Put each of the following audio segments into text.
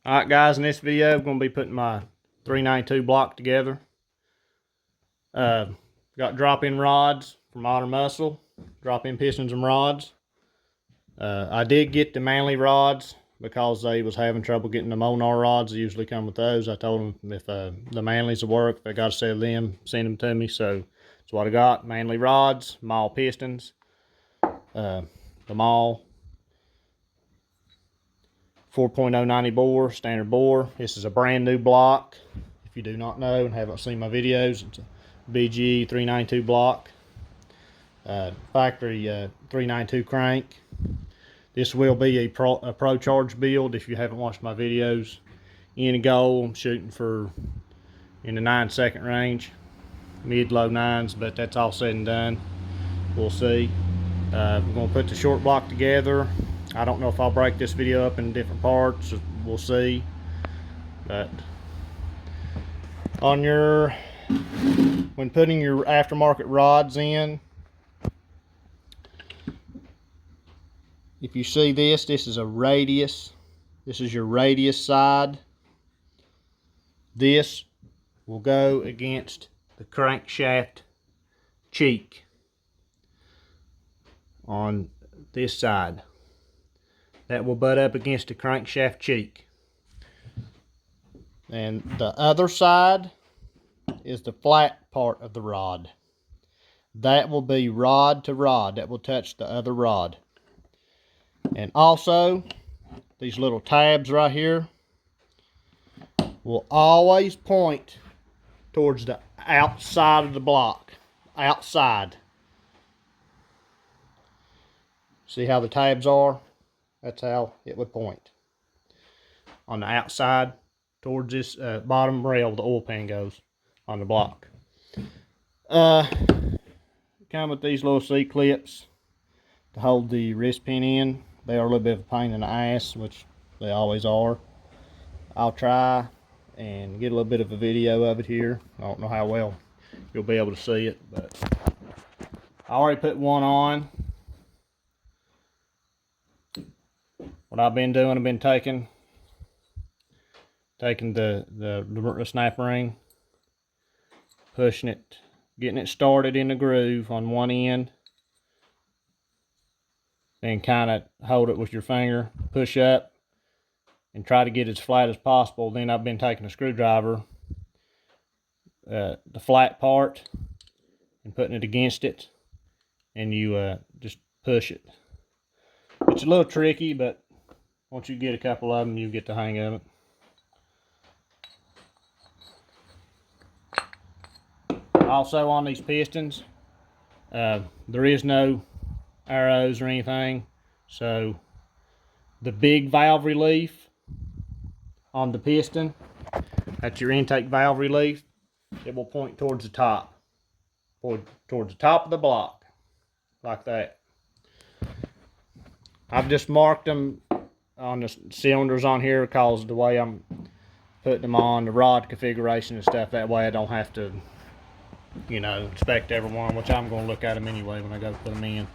Alright guys, in this video I'm going to be putting my 392 block together. Got drop-in rods from Modern Muscle, drop-in pistons and rods. I did get the Manly rods because they was having trouble getting the Monar rods. They usually come with those. I told them if the Manlys will work, if I got a set of them, send them to me. So that's what I got. Manly rods, Maul pistons, the Maul 4.090 bore, standard bore. This is a brand new block. If you do not know and haven't seen my videos, it's a BG 392 block. Factory 392 crank. This will be a pro charge build. If you haven't watched my videos, in a goal, I'm shooting for in the 9-second range, mid-low 9s, but that's all said and done. We'll see. We're going to put the short block together. I don't know if I'll break this video up in different parts. We'll see. But on when putting your aftermarket rods in, if you see this is a radius. This is your radius side. This will go against the crankshaft cheek on this side. That will butt up against the crankshaft cheek. And the other side is the flat part of the rod. That will be rod to rod. That will touch the other rod. And also, these little tabs right here will always point towards the outside of the block. Outside. See how the tabs are? That's how it would point. On the outside, towards this bottom rail, the oil pan goes on the block. Come with these little C-clips to hold the wrist pin in. They are a little bit of a pain in the ass, which they always are. I'll try and get a little bit of a video of it here. I don't know how well you'll be able to see it, but I already put one on. What I've been doing, I've been taking the snap ring, pushing it, getting it started in the groove on one end, then kind of hold it with your finger, push up, and try to get it as flat as possible. Then I've been taking a screwdriver, the flat part, and putting it against it, and you just push it. It's a little tricky, but once you get a couple of them, you get the hang of it. Also on these pistons, there is no arrows or anything, so the big valve relief on the piston, that's your intake valve relief, it will point towards the top, towards the top of the block, like that. I've just marked them on the cylinders on here because the way I'm putting them on, the rod configuration and stuff, that way I don't have to, you know, inspect every one, which I'm going to look at them anyway when I go put them in.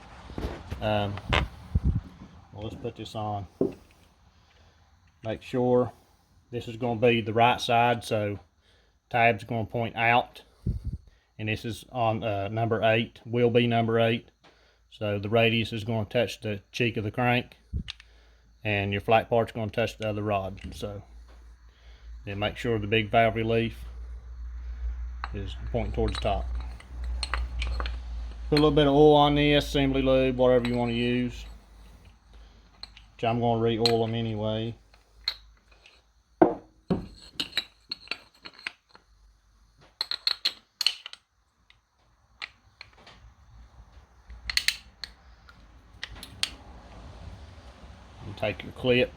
Well, let's put this on. Make sure this is going to be the right side, so tab's going to point out, and this is on number 8, will be number 8. So the radius is going to touch the cheek of the crank, and your flat part's going to touch the other rod. So then make sure the big valve relief is pointing towards the top. Put a little bit of oil on this, assembly lube, whatever you want to use, which I'm going to re-oil them anyway. Take your clip,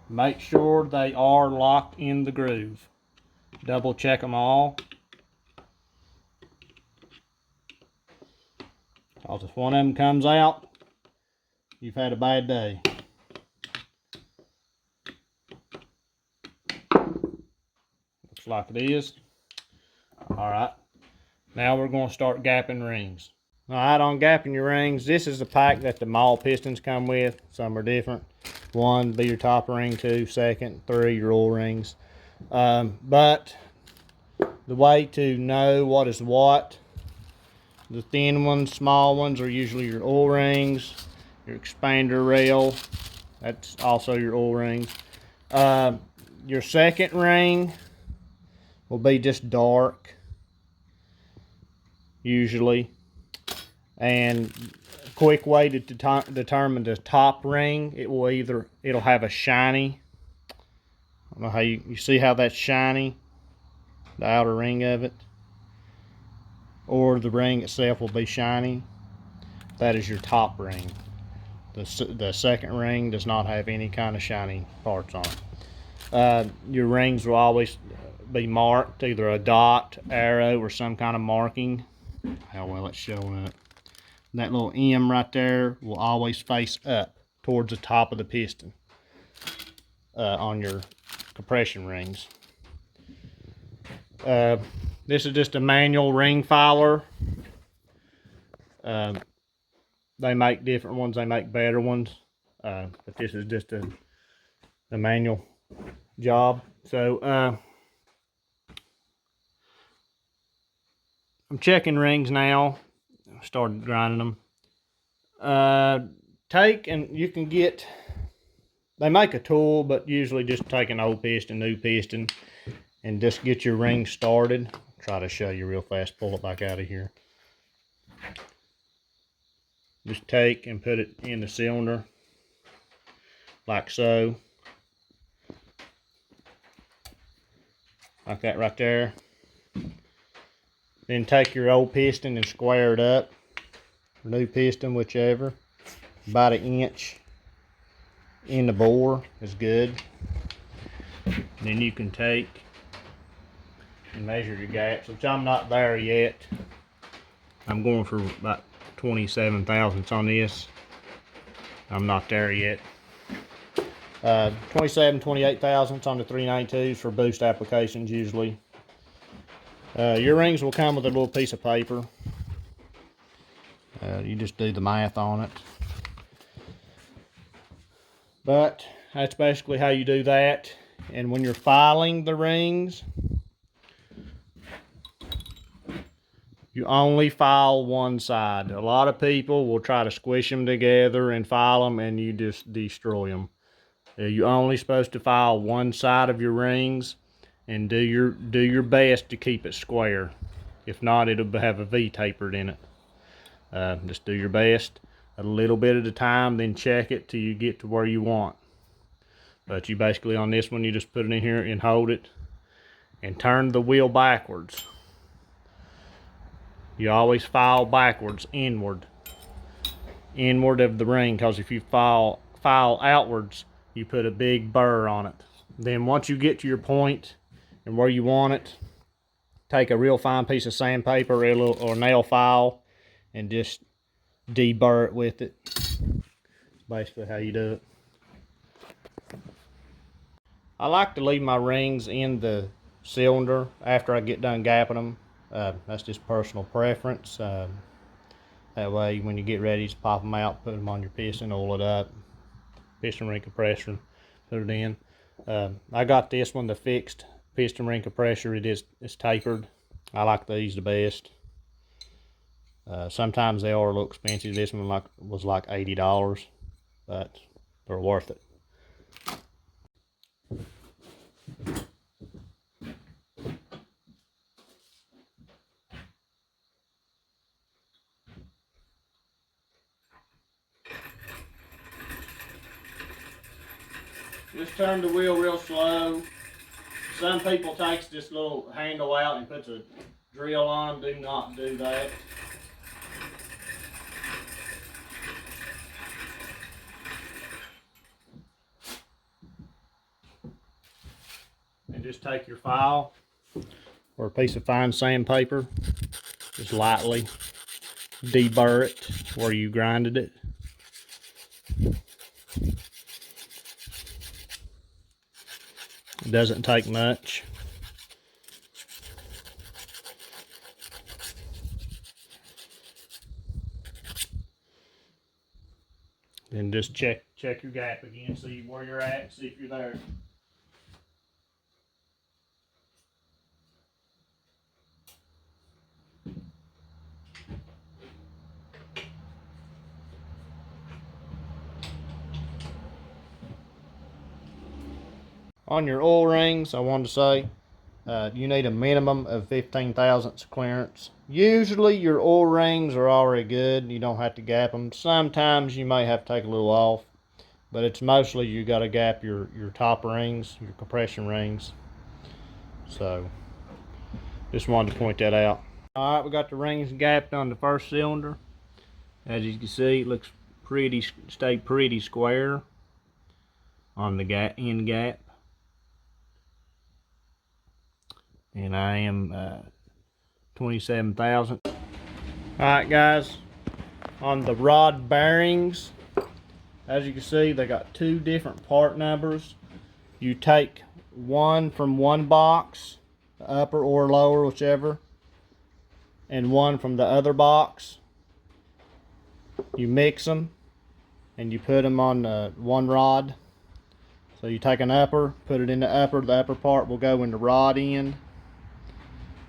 make sure they are locked in the groove. Double check them all, because if one of them comes out, you've had a bad day. just like it is. Alright, now we're going to start gapping rings. Alright, on gapping your rings, this is the pack that the mall pistons come with. Some are different. 1 be your top ring, 2 second, 3 your oil rings. But the way to know what is what, the thin ones, small ones are usually your oil rings. Your expander rail, that's also your oil rings. Your second ring will be just dark, usually. And a quick way to determine the top ring, it'll have a shiny. I don't know how you see how that's shiny, the outer ring of it, or the ring itself will be shiny. That is your top ring. The second ring does not have any kind of shiny parts on it. Your rings will always be marked, either a dot, arrow, or some kind of marking. How well it's showing up. That little M right there will always face up towards the top of the piston on your compression rings. This is just a manual ring filer. They make different ones, they make better ones, but this is just a manual job. So I'm checking rings now. Started grinding them. You can get, they make a tool, but usually just take an old piston, new piston, and just get your ring started. Try to show you real fast, pull it back out of here. Just take and put it in the cylinder, like so. Like that right there. Then take your old piston and square it up. New piston, whichever. About 1 inch in the bore is good. Then you can take and measure your gaps, which I'm not there yet. I'm going for about 27 thousandths on this. I'm not there yet. 28 thousandths on the 392s for boost applications usually. Your rings will come with a little piece of paper. You just do the math on it. But that's basically how you do that. And when you're filing the rings, you only file one side. A lot of people will try to squish them together and file them, and you just destroy them. You're only supposed to file one side of your rings, and do your best to keep it square. If not, it'll have a V tapered in it. Just do your best a little bit at a time, then check it till you get to where you want. But you basically, on this one, you just put it in here and hold it and turn the wheel backwards. You always file backwards, inward of the ring, because if you file outwards, you put a big burr on it. Then once you get to your point and where you want it, take a real fine piece of sandpaper or nail file and just deburr it with it. Basically how you do it. I like to leave my rings in the cylinder after I get done gapping them. That's just personal preference. That way when you get ready, just pop them out, put them on your piston, oil it up, piston ring compressor, put it in. I got this one, the fixed piston ring compressor. It's tapered. I like these the best. Sometimes they are a little expensive. This one was like $80, but they're worth it. Just turn the wheel real slow. Some people takes this little handle out and puts a drill on them. Do not do that. And just take your file or a piece of fine sandpaper, just lightly deburr it where you grinded it. It doesn't take much. just check your gap again, see where you're at, see if you're there. On your oil rings, I wanted to say, you need a minimum of 15 thousandths clearance. Usually your oil rings are already good. You don't have to gap them. Sometimes you may have to take a little off, but it's mostly you got to gap your top rings, your compression rings. So just wanted to point that out. All right, we got the rings gapped on the first cylinder. As you can see, it looks pretty, stayed pretty square on the end gap. And I am 27 thousandths. Alright guys, on the rod bearings, as you can see, they got two different part numbers. You take one from one box, the upper or lower, whichever, and one from the other box. You mix them and you put them on one rod. So you take an upper, put it in the upper part will go in the rod end,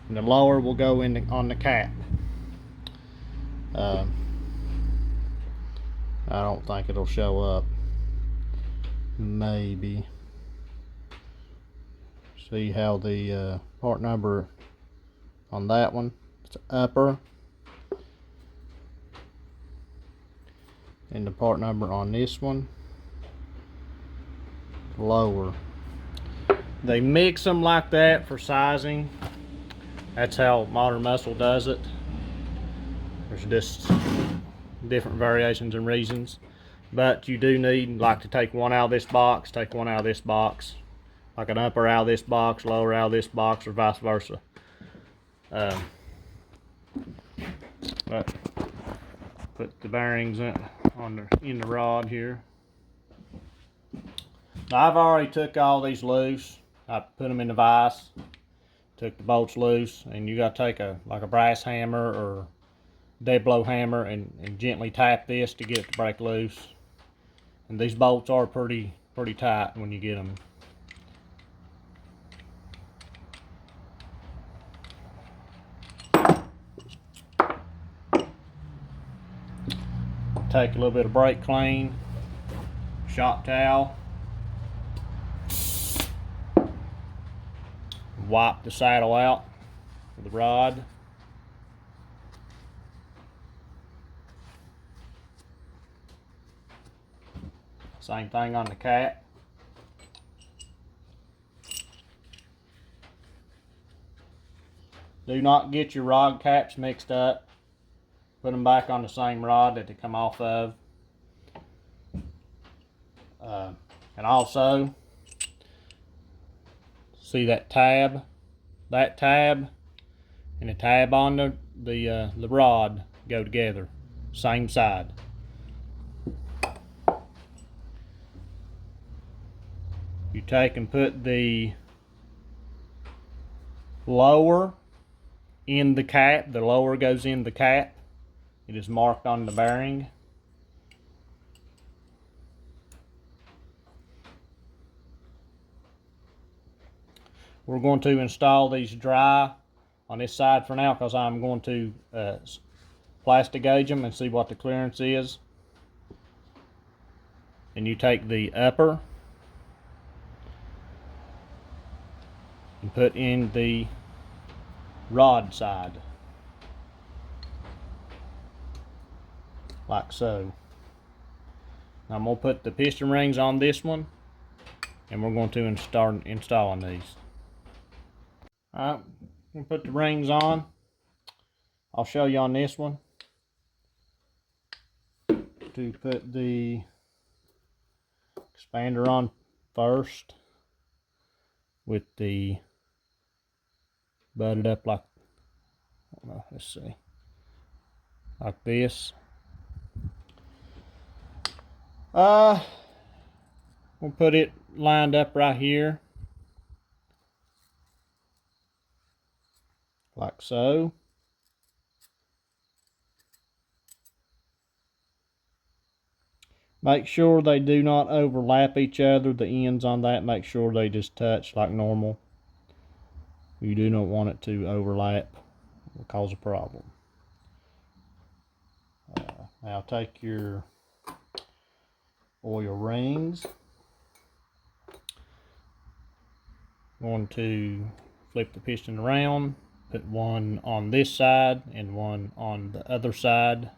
and the lower will go in on the cap. I don't think it'll show up. Maybe. See how the part number on that one, it's upper, and the part number on this one, lower. They mix them like that for sizing. That's how Modern Muscle does it. There's just different variations and reasons, but you do need like to take one out of this box, take one out of this box, like an upper out of this box, lower out of this box, or vice versa. But put the bearings in the rod here. Now, I've already took all these loose. I put them in the vise, took the bolts loose, and you got to take a brass hammer or dead blow hammer and gently tap this to get it to break loose. And these bolts are pretty tight when you get them. Take a little bit of brake clean, shop towel, wipe the saddle out with the rod. Same thing on the cap. Do not get your rod caps mixed up. Put them back on the same rod that they come off of. And also, see that tab? That tab and the tab on the rod go together, same side. You take and put the lower in the cap. The lower goes in the cap. It is marked on the bearing. We're going to install these dry on this side for now because I'm going to plastic gauge them and see what the clearance is. And you take the upper and put in the rod side, like so. Now I'm going to put the piston rings on this one, and we're going to start installing these. Alright, we'll put the rings on. I'll show you on this one. To put the expander on first, with the butted up like, I don't know, let's see, like this. We'll put it lined up right here, like so. Make sure they do not overlap each other. The ends on that, make sure they just touch like normal. You do not want it to overlap. It will cause a problem. Now take your oil rings. Going to flip the piston around, put one on this side and one on the other side.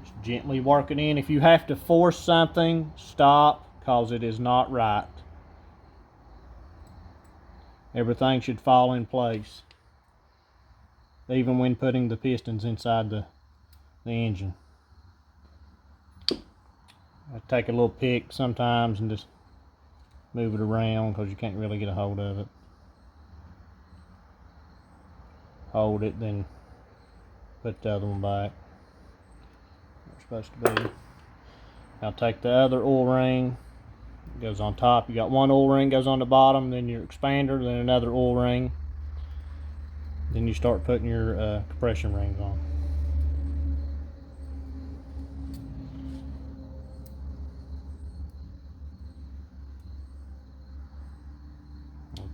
Just gently work it in. If you have to force something, stop, because it is not right. Everything should fall in place, even when putting the pistons inside the engine. I take a little pick sometimes and just move it around because you can't really get a hold of it. Hold it, then put the other one back. It's supposed to be. Now take the other oil ring, it goes on top. You got one oil ring goes on the bottom, then your expander, then another oil ring. Then you start putting your compression rings on.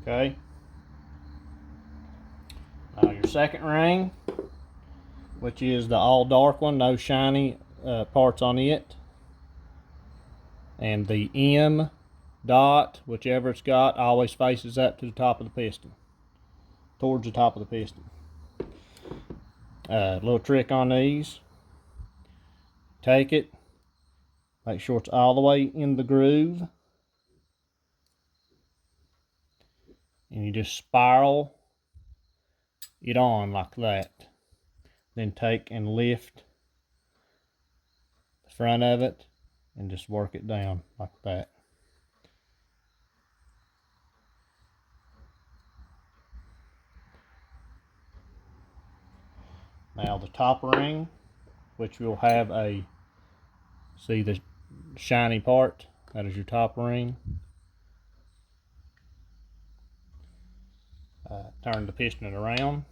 Okay. Now your second ring, which is the all dark one, no shiny parts on it. And the M dot, whichever it's got, always faces up to the top of the piston, towards the top of the piston. Little trick on these. Take it, make sure it's all the way in the groove, and you just spiral it on like that. Then take and lift the front of it and just work it down like that. Now the top ring, which will have a, see the shiny part, that is your top ring. Turn the piston around,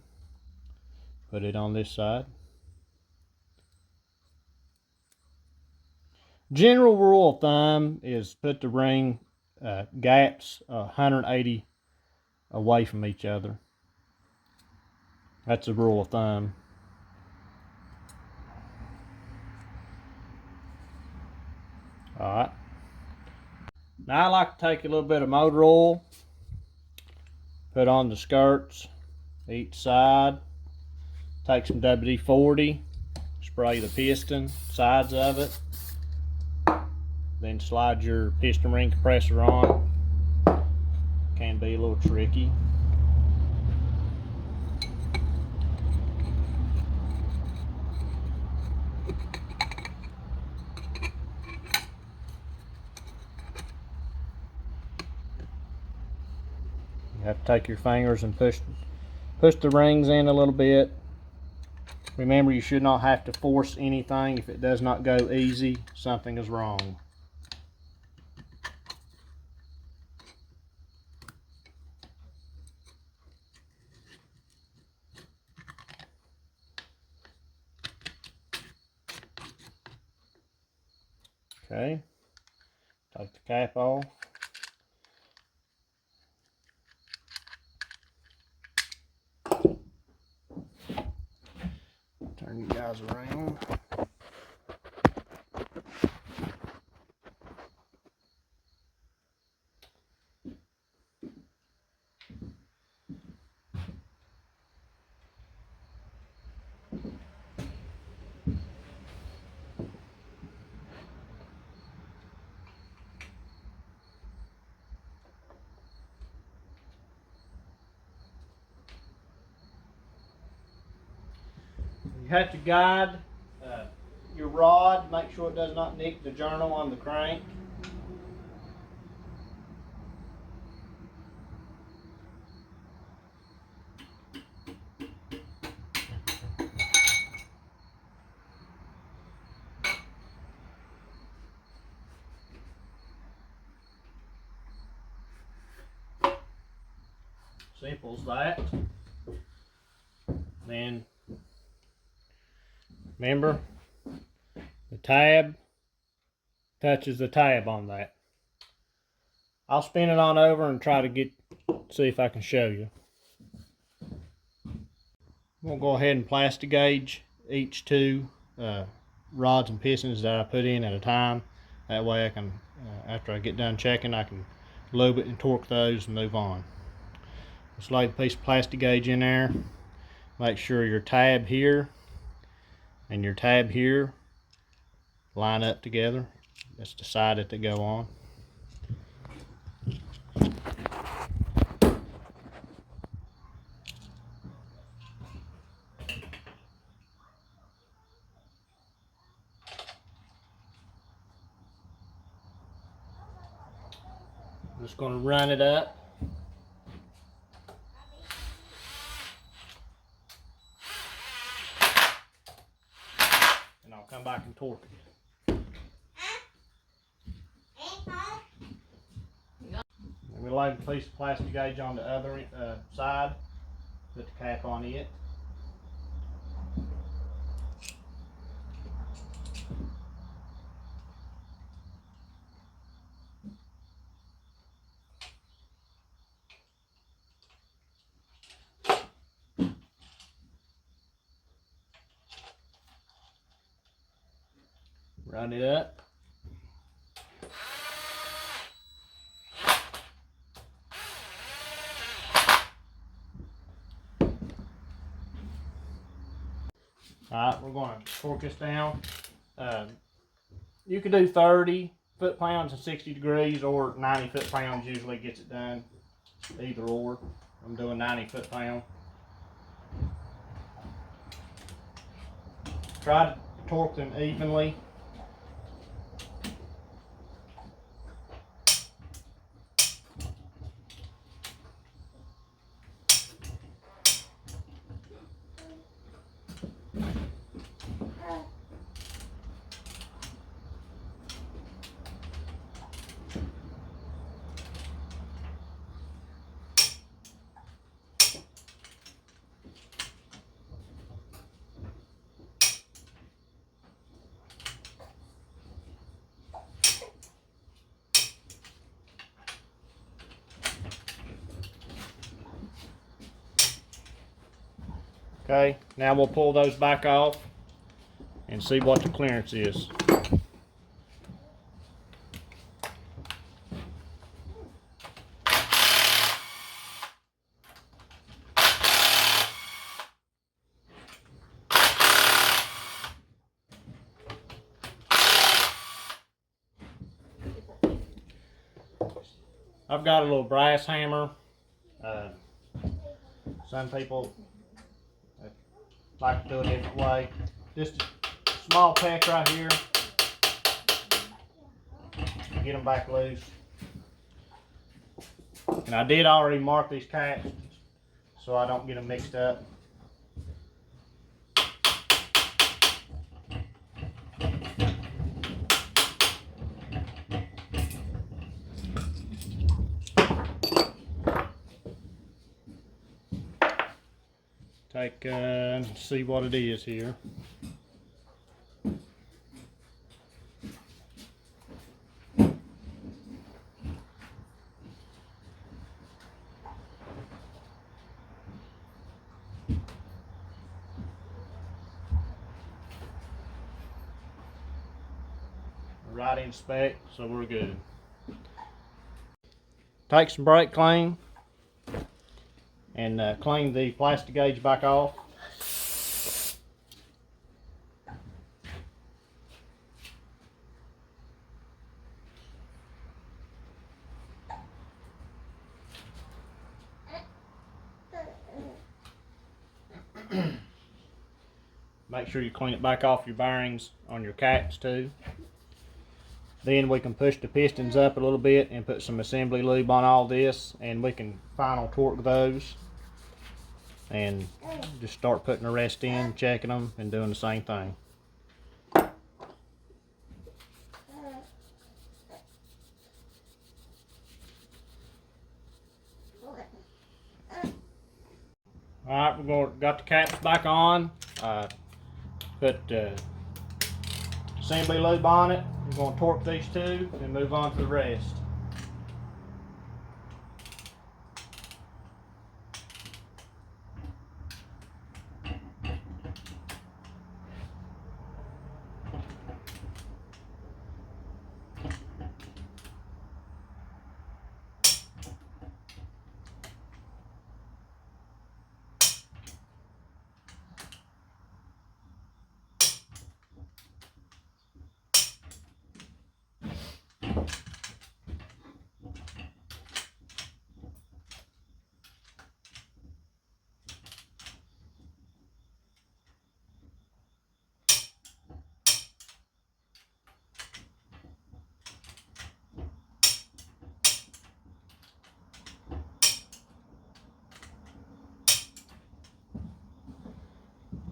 put it on this side. General rule of thumb is put the ring gaps 180 away from each other. That's a rule of thumb. Alright. Now I like to take a little bit of motor oil, put on the skirts each side, take some WD-40, spray the piston sides of it, then slide your piston ring compressor on. Can be a little tricky. You have to take your fingers and push the rings in a little bit. Remember, you should not have to force anything. If it does not go easy, something is wrong. Okay, take the cap off. Turn you guys around. You have to guide your rod, make sure it does not nick the journal on the crank. Simple as that. Then, remember, the tab touches the tab on that. I'll spin it on over and try to see if I can show you. We'll go ahead and plastic gauge each two rods and pistons that I put in at a time. That way I can, after I get done checking, I can lube it and torque those and move on. Just lay the piece of plastic gauge in there. Make sure your tab here and your tab here line up together. That's the side that they go on. I'm just going to run it up. And I'll come back and torque it. And we lay the piece of plastic gauge on the other side. Put the cap on it. Run it up. Alright, we're going to torque this down. You could do 30 foot-pounds and 60 degrees, or 90 foot-pounds usually gets it done. Either or. I'm doing 90 foot-pound. Try to torque them evenly. Okay, now we'll pull those back off and see what the clearance is. I've got a little brass hammer. Some people like to do it a different way. Just a small peck right here. Get them back loose. And I did already mark these caps so I don't get them mixed up. Take see what it is here. Right in spec, so we're good. Take some brake clean and clean the plastic gauge back off. Make sure you clean it back off your bearings on your caps too. Then we can push the pistons up a little bit and put some assembly lube on all this, and we can final torque those and just start putting the rest in, checking them, and doing the same thing. Alright, got the caps back on. Put assembly lube on it. We're going to torque these two and move on to the rest.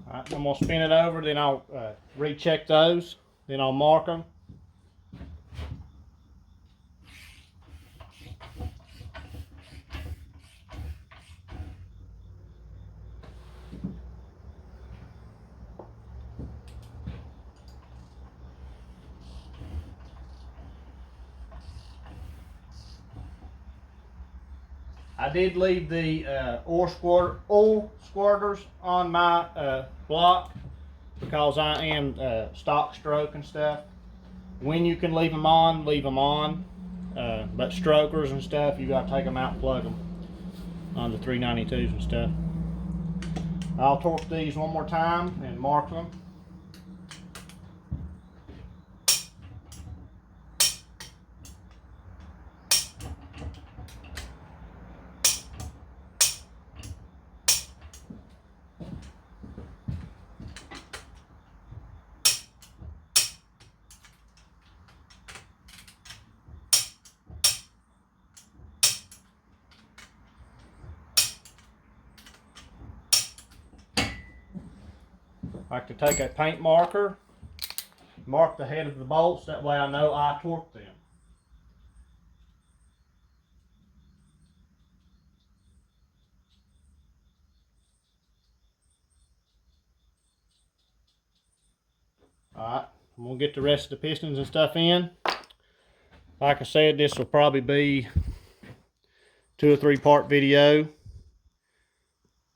Alright, I'm going to spin it over, then I'll recheck those, then I'll mark them. I did leave the oil squirters on my block because I am stock stroke and stuff. When you can leave them on, leave them on. But strokers and stuff, you got to take them out and plug them on the 392s and stuff. I'll torque these one more time and mark them. I like to take a paint marker, mark the head of the bolts, that way I know I torqued them. Alright, I'm going to get the rest of the pistons and stuff in. Like I said, this will probably be 2 or 3 part video,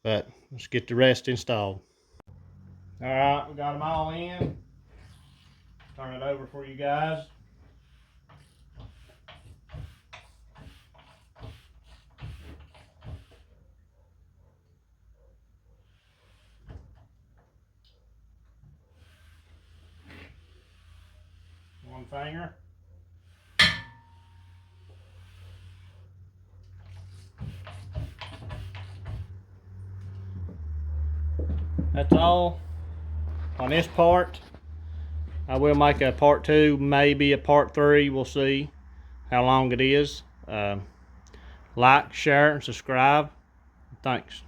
but let's get the rest installed. Alright, we got them all in. Turn it over for you guys. One finger. That's all on this part. I will make a part 2, maybe a part 3. We'll see how long it is. Like, share, and subscribe. Thanks.